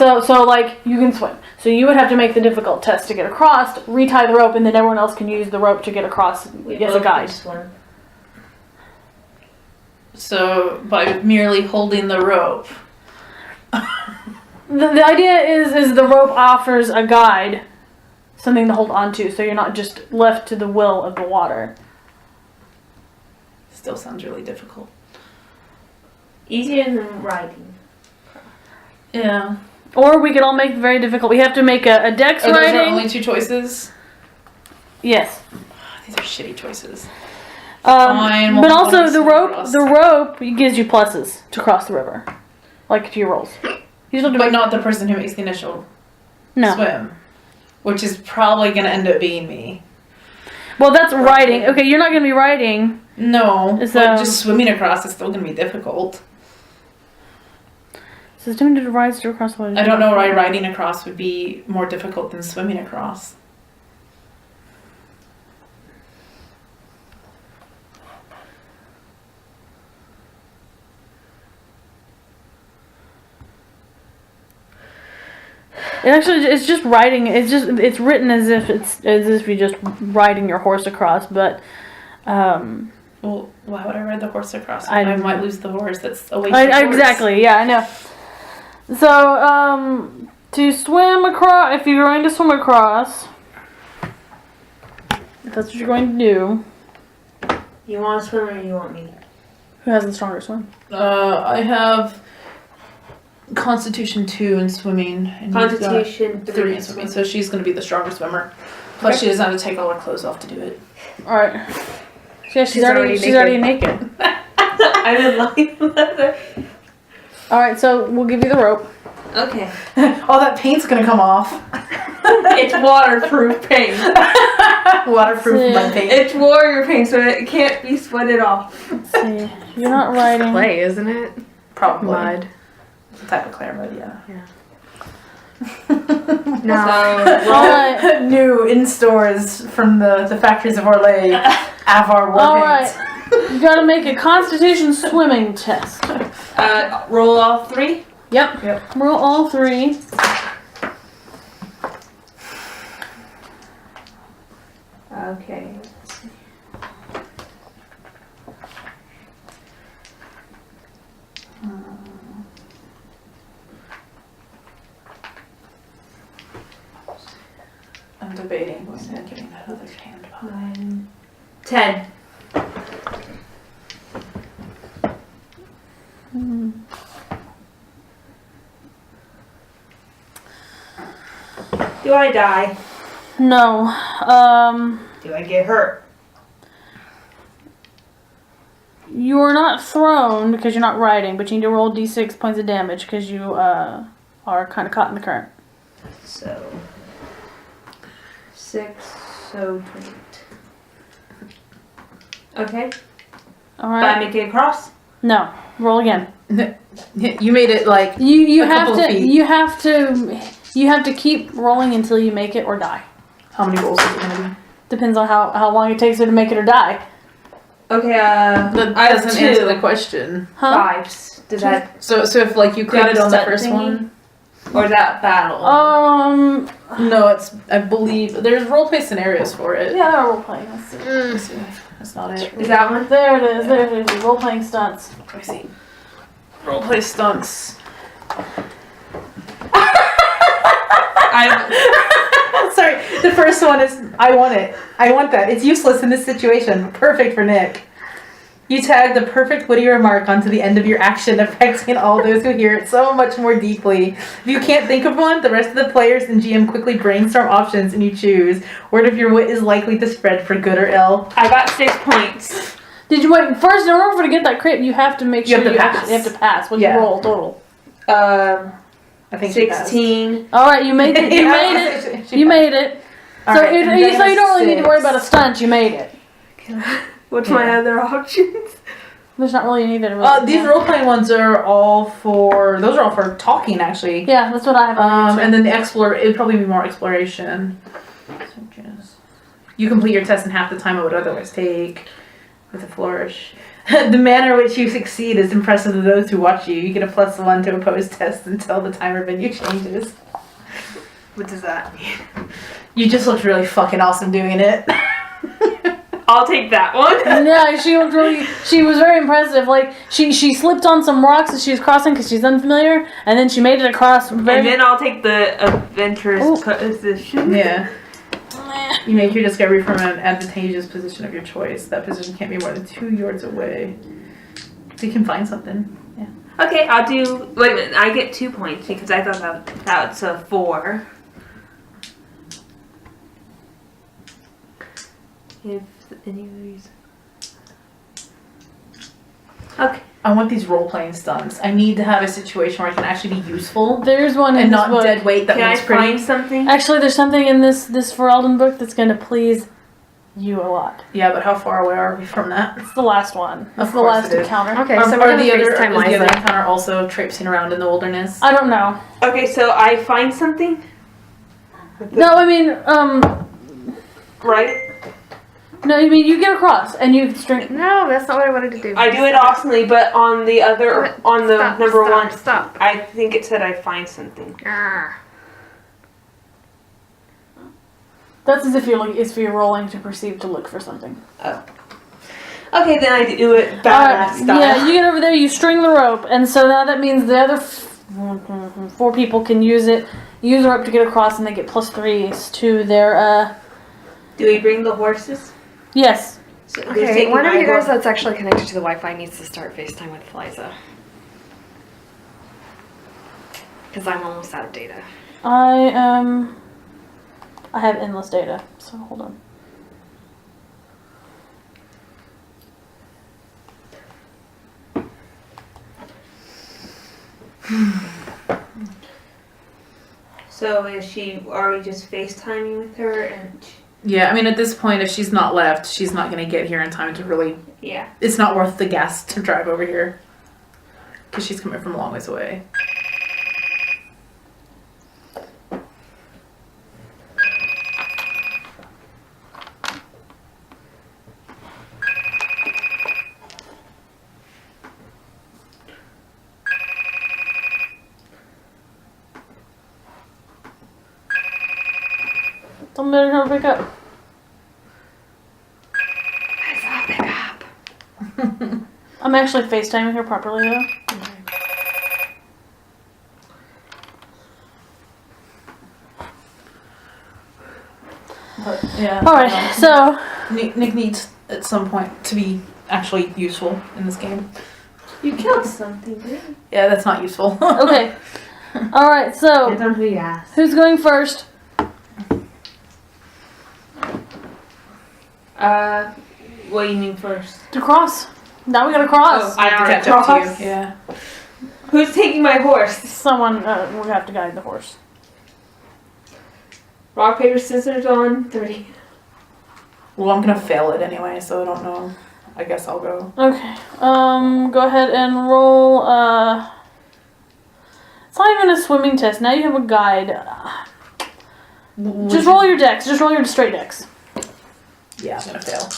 So like, you can swim. So you would have to make the difficult test to get across, retie the rope, and then everyone else can use the rope to get across as a guide. Swim. So, by merely holding the rope. The idea is the rope offers a guide, something to hold on to, so you're not just left to the will of the water. Still sounds really difficult. Easier than riding. Yeah. Or we could all make it very difficult. We have to make a dex Are those riding. our only two choices? Yes. These are shitty choices. But we'll also swim across. the rope gives you pluses to cross the river, like to your rolls. You still have to But make- not the person who makes the initial no. swim. Which is probably going to end up being me. Well, that's riding. Okay, you're not going to be riding. No, So- but just swimming across is still going to be difficult. So it's doing to rise to across the water. I don't know why riding across would be more difficult than swimming across. It's just riding. It's written as if you're just riding your horse across, but Well, why would I ride the horse across? I I don't might know. lose the horse. That's a waste of horse. exactly. Yeah, I know. So to swim across, if you're going to swim across, if that's what you're going to do, You want to swim or you want me? who has the stronger swim? I have Constitution 2 in swimming. And you've got Constitution 3 in swimming, so she's going to be the stronger swimmer. Plus, she doesn't have to take all her clothes off to do it. All right. Yeah, she's already naked. I didn't like that. All right, so we'll give you the rope. Okay. All that paint's going to come off. It's waterproof paint. Waterproof mud paint. It's warrior paint, so it can't be sweated off. Let's see. You're not riding. Clay, isn't it? Probably. Mud. It's a type of Claire mud, yeah. No. All right. New in stores from the factories of Orlais. Avar war All paint. right. You got to make a Constitution swimming test. Roll all 3. Yep. Roll all 3. Okay. I'm debating going and getting that other hand behind. 10. Do I die? No. Do I get hurt? You're not thrown because you're not riding, but you need to roll d6 points of damage because you are kind of caught in the current. So 6, so 28. Okay. All But I right. make it across? No. Roll again. You made it like You A have couple of to feet. you have to keep rolling until you make it or die. how many rolls is it going to be? Depends on how long it takes her to make it or die. Okay, That I have doesn't answer 2 the question. Huh? 5s. Does that, So if like you critted on the set first thingy? one. or is that battle? No, it's I believe there's roleplay scenarios for it. Yeah, they're role playing. Let's see. Let's see. That's not it. Is that one? There it is. There it is. Role playing stunts. Let me see. Roleplay stunts. Sorry, the first one is I want it. I want that. It's useless in this situation. Perfect for Nick. You tag the perfect witty remark onto the end of your action, affecting all those who hear it so much more deeply. If you can't think of one, the rest of the players and GM quickly brainstorm options and you choose. Word of your wit is likely to spread for good or ill. I got 6 points. Did you wait? First, in order for to get that crit, you have to make You sure have to pass. actually have to pass. What's Yeah. your roll total? I think she passed. 16. All right, you made it. You made it. She You passed. made it. All So, right, and then so you don't really need to worry 6. about a stunt. You made it. What's my other options? There's not really anything. Really These role-playing ones are all for... Those are all for talking, actually. Yeah, that's what I have. And then the it would probably be more exploration. You complete your test in half the time it would otherwise take with a flourish. The manner in which you succeed is impressive to those who watch you. You get a +1 to opposed tests until the timer venue changes. What does that mean? You just looked really fucking awesome doing it. I'll take that one. Yeah, she was very impressive. Like, she slipped on some rocks as she was crossing because she's unfamiliar, and then she made it across very... And then I'll take the adventurous position. Yeah. You make your discovery from an advantageous position of your choice. That position can't be more than 2 yards away. So you can find something. Yeah. Okay, I'll do... Wait a minute, I get 2 points because I thought that was a 4. If any reason. Okay. I want these role-playing stunts. I need to have a situation where I can actually be useful There's one in and this not book. dead weight that Can I looks pretty. find something? Actually, there's something in this Ferelden book that's going to please you a lot. Yeah, but how far away are we from that? It's the last one. It's Of the course last it is. encounter. Okay, Are so we're gonna the other, FaceTime is the other Liza. encounter also traipsing around in the wilderness? I don't know. Okay, so I find something? No, I mean, Right? no, I mean, you get across and you string. No, that's not what I wanted to do. I do it awesomely, but on the other, on the Stop, number stop, 1, Stop. I think it said I find something. Ah. That's as if you're rolling to perceive to look for something. Okay, then I do it badass style. Yeah, you get over there, you string the rope, and so now that means the other 4 people can use the rope to get across, and they get +3s to their, Do we bring the horses? yes. So who's Okay, taking one of my you guys horse? that's actually connected to the Wi-Fi needs to start FaceTime with Liza. Because I'm almost out of data. I have endless data, so hold on. So are we just FaceTiming with her and... Yeah, I mean, at this point, if she's not left, she's not going to get here in time to really... Yeah. It's not worth the gas to drive over here. Because she's coming from a long ways away. Tell me how to pick up. Liza, pick up. I'm actually FaceTiming her properly, though. But, yeah. Alright, so... Nick needs, at some point, to be actually useful in this game. You killed something, didn't you? Yeah, that's not useful. Okay. Alright, so... Depends on who you ask. Who's going first? What do you mean first? To cross. Now we gotta cross. I already Catch up to crossed. you. Yeah. Who's taking my horse? Someone, we have to guide the horse. Rock, paper, scissors on 3. Well, I'm gonna fail it anyway, so I don't know. I guess I'll go. Okay. Go ahead and roll, It's not even a swimming test. Now you have a guide. Just roll your decks. Just roll your straight decks. Yeah, I'm gonna fail.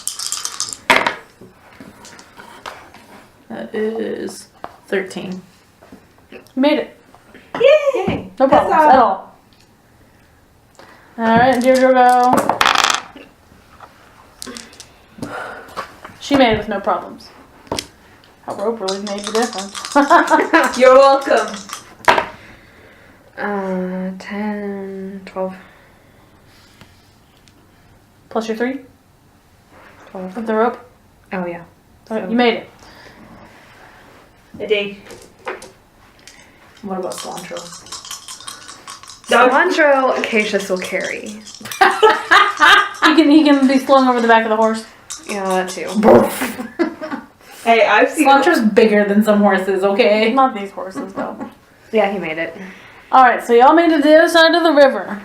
That is 13. You made it. Yay! No problems at all. Alright, Deirdre go. She made it with no problems. That rope really made the difference. You're welcome. 10, 12. Plus your 3 12. with the rope. Oh, yeah. Alright, you made it. I did. What about cilantro? Cilantro, Acacius will carry. He can be slung over the back of the horse. Yeah, that too. Hey, I've seen... Cilantro's bigger than some horses, okay? Not these horses though. Yeah, he made it. Alright, so y'all made it to the other side of the river.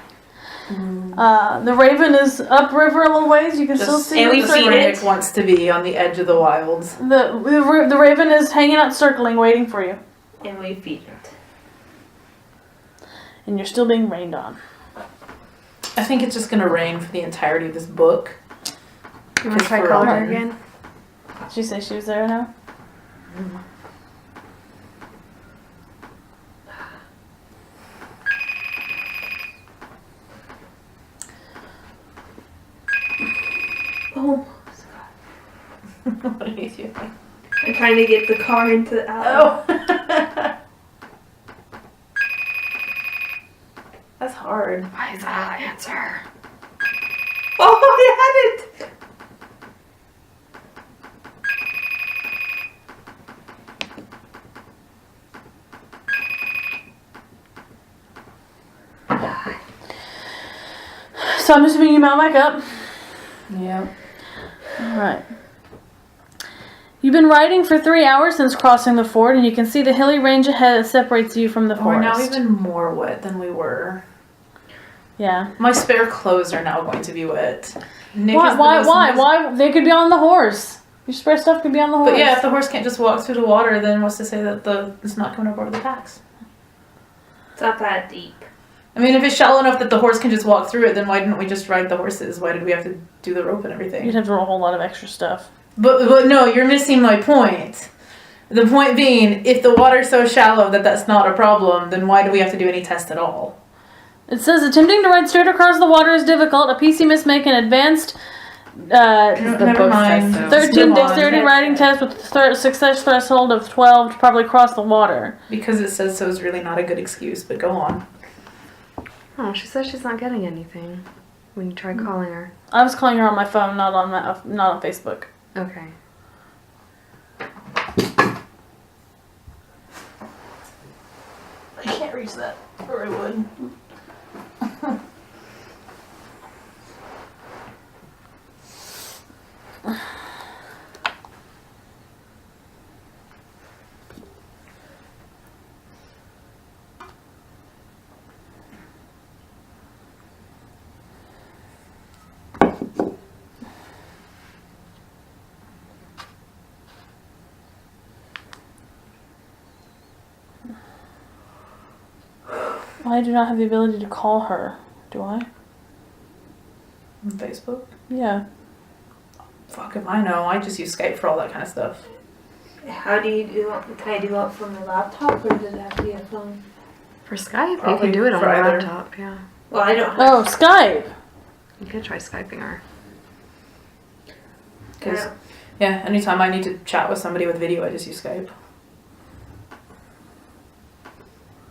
The raven is upriver a little ways. You can still see and it. we Just feed where it. Nick wants to be, on the edge of the wilds. The raven is hanging out circling, waiting for you. And we feed it. And you're still being rained on. I think it's just gonna rain for the entirety of this book. You want to try for color Robin. again? Did she say she was there now? Oh, What are you doing? I'm trying to get the car into the alley. Oh. That's hard. Why is that answer? Oh, I had it! So I'm assuming you mount back up. Yeah. Alright. You've been riding for 3 hours since crossing the ford, and you can see the hilly range ahead that separates you from the We're forest. now even more wet than we were. Yeah. My spare clothes are now going to be wet. Nick Why? is the Why? most Why? mis- Why? They could be on the horse. Your spare stuff could be on the horse. But yeah, if the horse can't just walk through the water, then what's to say that it's not coming up over the packs? It's not that deep. I mean, if it's shallow enough that the horse can just walk through it, then why didn't we just ride the horses? Why did we have to do the rope and everything? You'd have to roll a whole lot of extra stuff. But no, you're missing my point. The point being, if the water's so shallow that that's not a problem, then why do we have to do any test at all? It says attempting to ride straight across the water is difficult. A PC must make an advanced Never mind. test, 13 Move on. dexterity riding test with success threshold of 12 to probably cross the water. Because it says so is really not a good excuse, but go on. Oh, she says she's not getting anything when you try calling her. I was calling her on my phone, not on Facebook. Okay. I can't reach that, or I would. I do not have the ability to call her, do I? On Facebook? Yeah. Fuck if I know. I just use Skype for all that kind of stuff. How do you do it? Can I do it from the laptop or does it have to be a phone? For Skype, you Probably can do it on for your either. laptop, yeah. Well, I don't have. Oh, Skype! You could try Skyping her. Because, yeah, anytime I need to chat with somebody with video, I just use Skype.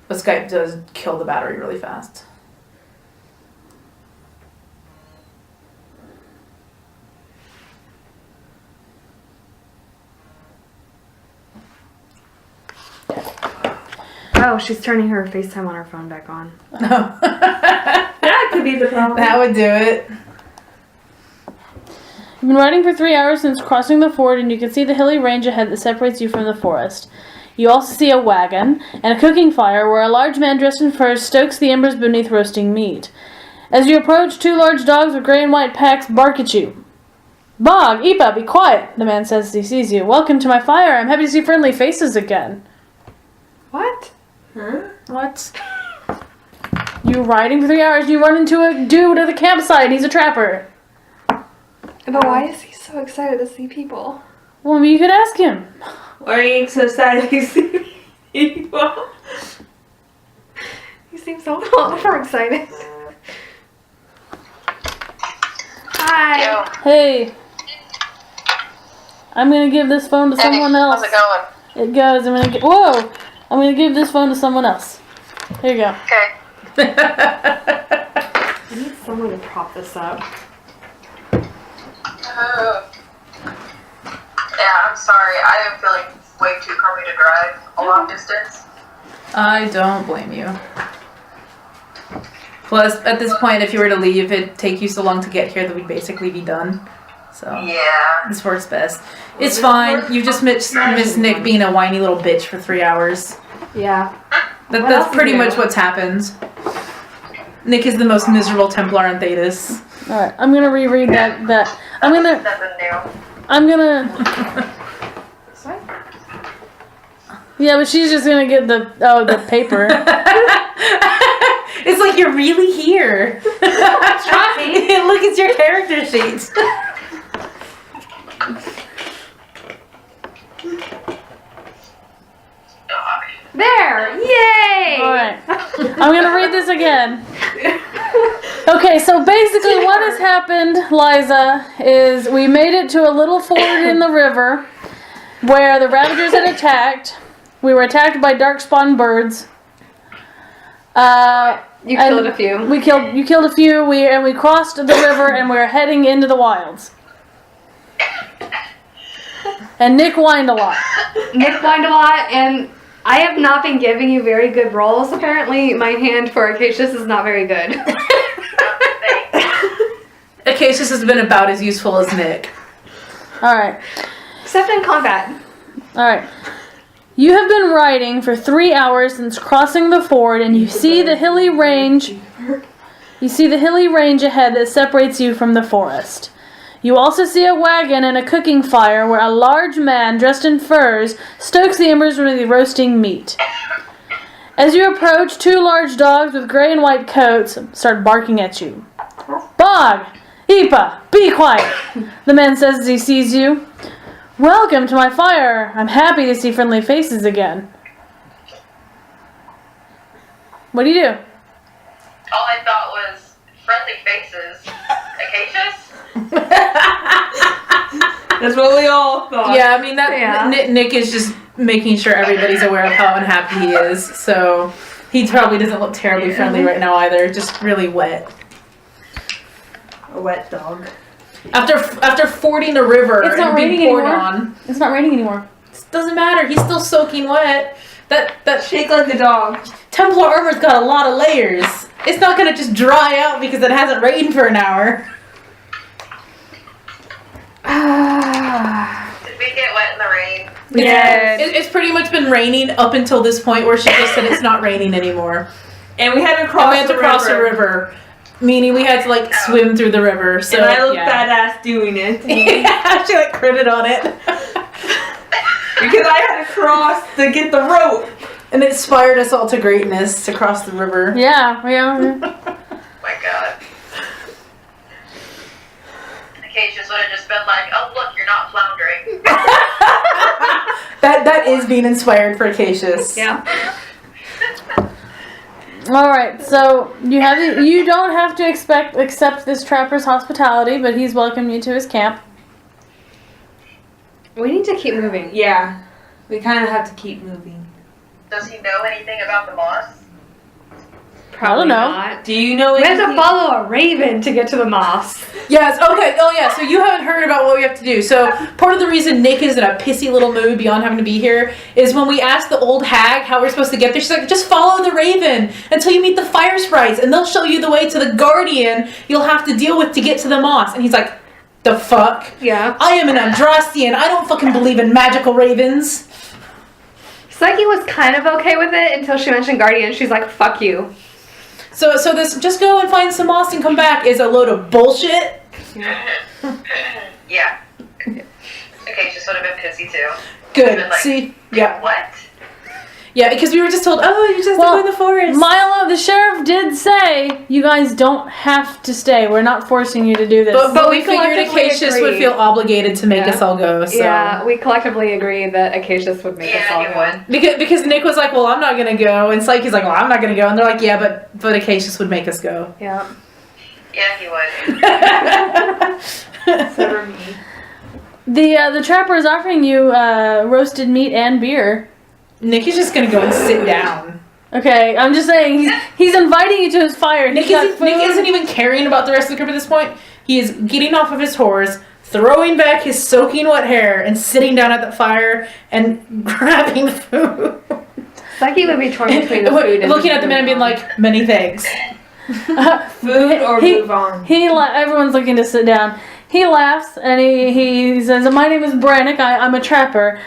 But Skype does kill the battery really fast. Oh, she's turning her FaceTime on her phone back on. No. That could be the problem. That would do it. You've been riding for 3 hours since crossing the ford, and you can see the hilly range ahead that separates you from the forest. You also see a wagon and a cooking fire where a large man dressed in furs stokes the embers beneath roasting meat. As you approach, 2 large dogs with gray and white packs bark at you. Bog, Ipa, be quiet, the man says as he sees you. Welcome to my fire. I'm happy to see friendly faces again. What? Huh? What? You're riding for 3 hours and you run into a dude at the campsite. He's a trapper. But why is he so excited to see people? Well, you could ask him. Why are you so sad to see people? He seems so more excited. Hi. Hey. I'm gonna give this phone to someone else. How's it going? It goes. Whoa! I'm gonna give this phone to someone else. Here you go. Okay. I need someone to prop this up. Yeah, I'm sorry. I am feeling way too crummy to drive a long distance. I don't blame you. Plus, at this point, if you were to leave, it'd take you so long to get here that we'd basically be done. So, Yeah. this works best. It's fine. You just miss Nick being a whiny little bitch for 3 hours. Yeah. What else That's is pretty new? much what's happened. Nick is the most miserable Templar in Thetis. All right. I'm gonna reread that. I'm gonna. Nothing new. I'm gonna. Sorry? Yeah, but she's just gonna get the paper. It's like you're really here. Look, it's your character sheet. I'm gonna read this again. Okay, so basically what has happened, Liza, is we made it to a little ford in the river where the Ravagers had attacked. We were attacked by dark-spawned birds. You killed a few. You killed a few. We crossed the river and we're heading into the wilds. And Nick whined a lot. Nick whined a lot, and I have not been giving you very good rolls. Apparently, my hand for Acacius is not very good. Acacius has been about as useful as Nick. Alright. Except in combat. Alright. You have been riding for 3 hours since crossing the ford, and you see the hilly range. You see the hilly range ahead that separates you from the forest. You also see a wagon and a cooking fire where a large man dressed in furs stokes the embers with the roasting meat. As you approach, 2 large dogs with gray and white coats start barking at you. Bog! Ipa! Be quiet! The man says as he sees you. Welcome to my fire. I'm happy to see friendly faces again. What do you do? All I thought was friendly faces. Acacius? That's what we all thought. Yeah, I mean, Yeah. Nick is just making sure everybody's aware of how unhappy he is, so he probably doesn't look terribly friendly right now either, just really wet. A wet dog. After fording the river It's not and being raining poured anymore. on. It's not raining anymore. It doesn't matter, he's still soaking wet. That Shake like a dog. Templar armor's got a lot of layers. It's not gonna just dry out because it hasn't rained for an hour. Did we get wet in the rain? Yes. It's pretty much been raining up until this point where she just said it's not raining anymor. And we had to And cross we had to cross the river. Meaning we had to like swim through the river. So And I looked yeah. badass doing it. Yeah, she like critted on it. Because I had to cross to get the rope. And it inspired us all to greatness to cross the river. Yeah. My God. Acacius would have just been like, oh look, you're not floundering. That is being inspired for Acacius. Yeah. All right. So you don't have to accept this trapper's hospitality, but he's welcomed you to his camp. We need to keep moving. Yeah. We kind of have to keep moving. Does he know anything about the moss? Probably know. not. Do you know We have anything? to follow a raven to get to the moss. Yes, okay. Oh yeah, so you haven't heard about what we have to do. So part of the reason Nick is in a pissy little mood beyond having to be here is when we asked the old hag how we're supposed to get there, she's like, just follow the raven until you meet the fire sprites and they'll show you the way to the guardian you'll have to deal with to get to the moss. And he's like, the fuck? Yeah. I am an Andrastian. I don't fucking believe in magical ravens. Psyche was kind of okay with it until she mentioned guardian. She's like, fuck you. So this just go and find some moss and come back is a load of bullshit. Yeah. Acacius would have been pissy too. Good. Been like, See? Yeah. What? Yeah, because we were just told, oh, you just have to go in the forest. Milo, the sheriff did say you guys don't have to stay. We're not forcing you to do this. But we we figured collectively Acacius would agree. feel obligated to make Yeah. us all go. So. Yeah, we collectively agree that Acacius would make us all Yeah, go. he would. Because Nick was like, well, I'm not gonna go, and Psyche's like, well, I'm not gonna go, and they're like, yeah, but Acacius would make us go. Yeah. Yeah, he would. So for me. the trapper is offering you roasted meat and beer. Nick is just gonna go and sit down. Okay, I'm just saying he's inviting you to his fire. Nick He's got isn't even caring about the rest of the group at this point. He is getting off of his horse, throwing back his soaking wet hair, and sitting down at the fire and grabbing food. Psyche would be torn between the food and looking at the man and being like, many thanks. Food or move on. Everyone's looking to sit down. He laughs and he says, "My name is Brannick. I'm a trapper.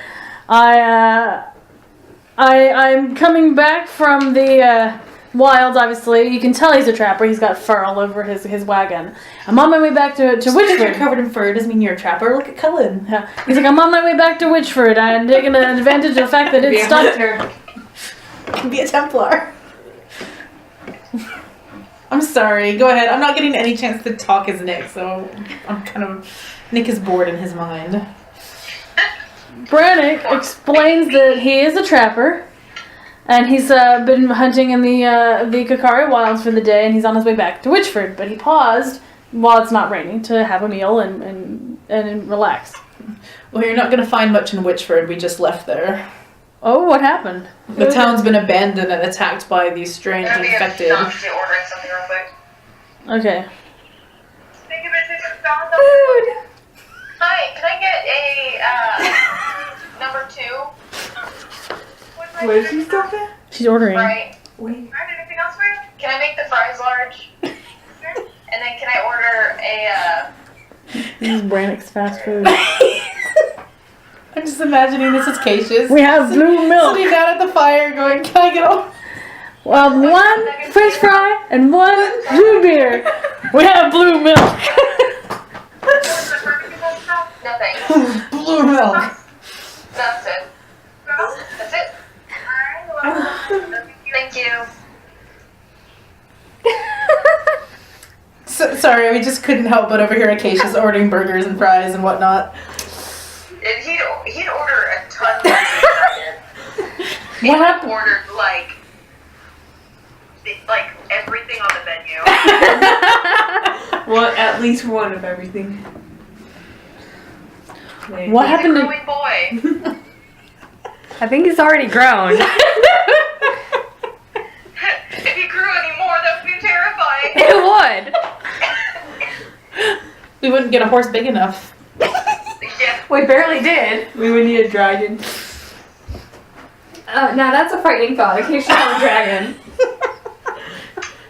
I'm coming back from the wilds. Obviously, you can tell he's a trapper. He's got fur all over his wagon. I'm on my way back to Just because you're Witchford. covered in fur doesn't mean you're a trapper. Look at Cullen. Yeah. He's like, I'm on my way back to Witchford. I'm taking advantage of the fact that Be it's a stopped. hunter. Be a Templar. I'm sorry. Go ahead. I'm not getting any chance to talk as Nick, so I'm kind of... Nick is bored in his mind. Brannick explains that he is a trapper And he's been hunting in the Kakari Wilds for the day, and he's on his way back to Witchford. But he paused while it's not raining to have a meal and relax. Well, you're not going to find much in Witchford. We just left there. Oh, what happened? The town's been abandoned and attacked by these strange infected. I'm ordering something real quick. Okay. Thank you, bitches. Food. Hi, can I get a number 2? Where is she stuff at? She's ordering. Right. Wait. Anything else for you? Can I make the fries large? Sure. And then can I order a This is Brannick's fast food. I'm just imagining this is Cassius. We have blue milk. Sitting down at the fire going, can I get all... Well, one French fry and one blue beer. We have blue milk. Nothing. Blue milk. That's it. That's it. Thank you. So, sorry, we just couldn't help but overhear Acacia's ordering burgers and fries and whatnot. And he'd order a ton of things. What happened? Ordered like everything on the menu. Well, at least one of everything. What happened He's a to... growing boy. I think he's already grown. If he grew any more, that would be terrifying. It would. We wouldn't get a horse big enough. Yeah. We barely did. We would need a dragon. Now that's a frightening thought. Occasionally a dragon.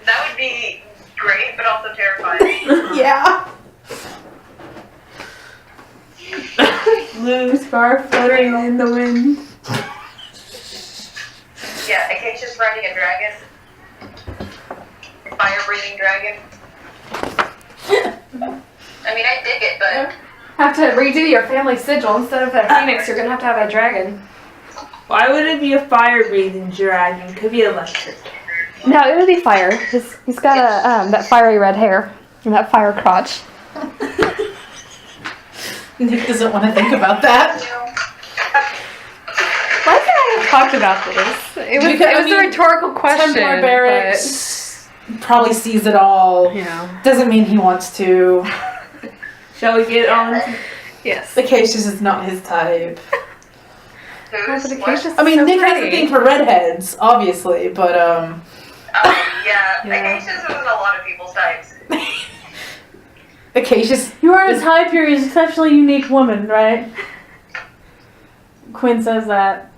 That would be great, but also terrifying. Yeah. Blue scarf fluttering in the wind. Yeah, Acacia's riding a dragon. Fire-breathing dragon. I mean, I dig it, but Have to redo your family sigil. Instead of a phoenix, you're gonna have to have a dragon. Why would it be a fire-breathing dragon? Could be electric. No, it would be fire. He's got that fiery red hair and that fire crotch. Nick doesn't want to think about that. Why did I have talked about this? It was Because, I mean, a rhetorical question. Templar Barracks probably sees it all. Yeah. Doesn't mean he wants to. Shall we get on? Yes. Acacius is not his type. who's But what? Acacia's I mean, so Nick has a pretty. thing for redheads, obviously, but Yeah, Yeah. Acacia's isn't a lot of people's types. Acacius. You are a type, you're an exceptionally unique woman, right? Quinn says that.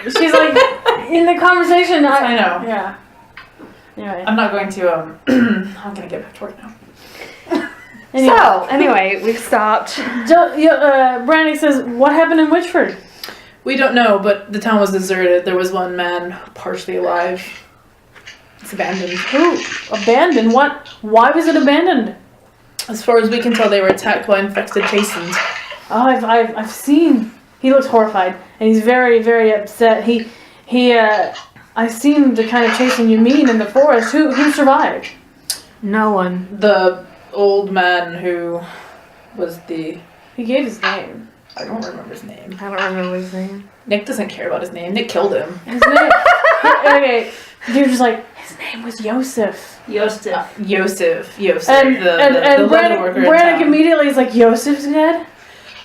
She's like, in the conversation, I know. Yeah. Anyway. I'm not going to. I'm gonna get back to work now. Anyway. So, anyway, we've stopped. Brannick says, what happened in Witchford? We don't know, but the town was deserted. There was one man partially alive. It's abandoned. Who? Abandoned? What? Why was it abandoned? As far as we can tell, they were attacked by infected chasens. Oh, I've seen. He looks horrified, and he's very, very upset. I've seen the kind of chasing you mean in the forest. Who survived? No one. The old man who was the... He gave his name. I don't remember his name. I don't remember his name. Nick doesn't care about his name. Nick killed him. His name. Okay, you're just like his name was Yosef. Yosef. Yosef. And the leather worker in Brannick town. immediately is like, Yosef's dead.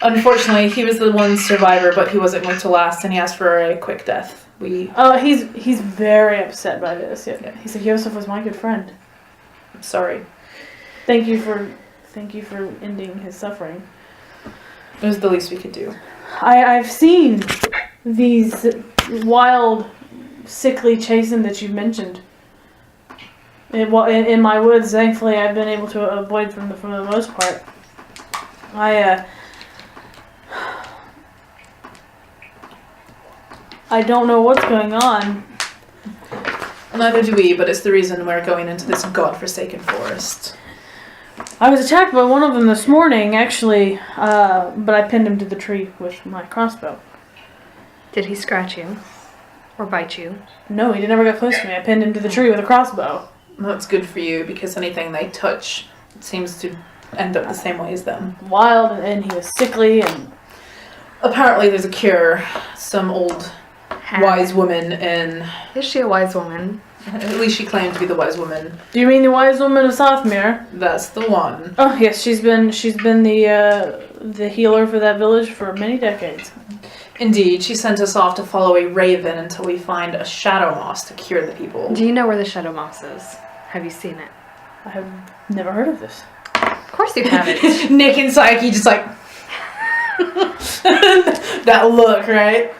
Unfortunately, he was the one survivor, but he wasn't going to last, and he asked for a quick death. He's very upset by this. Yeah. He said Yosef was my good friend. I'm sorry. Thank you for ending his suffering. It was the least we could do. I've seen these wild, sickly chasen that you mentioned. In my woods, thankfully, I've been able to avoid from the most part. I don't know what's going on. Neither do we, but it's the reason we're going into this godforsaken forest. I was attacked by one of them this morning, actually, but I pinned him to the tree with my crossbow. Did he scratch you? Or bite you? No, he never got close to me. I pinned him to the tree with a crossbow. That's good for you, because anything they touch seems to end up the same way as them. Wild, and he was sickly, and... Apparently there's a cure. Some old wise woman in. Is she a wise woman? At least she claimed to be the wise woman. Do you mean the wise woman of Southmere? That's the one. Oh yes, she's been the healer for that village for many decades. Indeed, she sent us off to follow a raven until we find a shadow moss to cure the people. Do you know where the shadow moss is? Have you seen it? I have never heard of this. Of course you haven't. Nick and Psyche just like that look, right?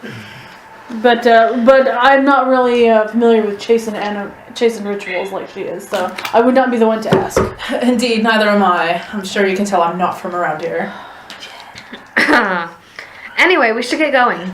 But I'm not really familiar with chasing rituals like she is, so I would not be the one to ask. Indeed, neither am I. I'm sure you can tell I'm not from around here. Anyway, we should get going.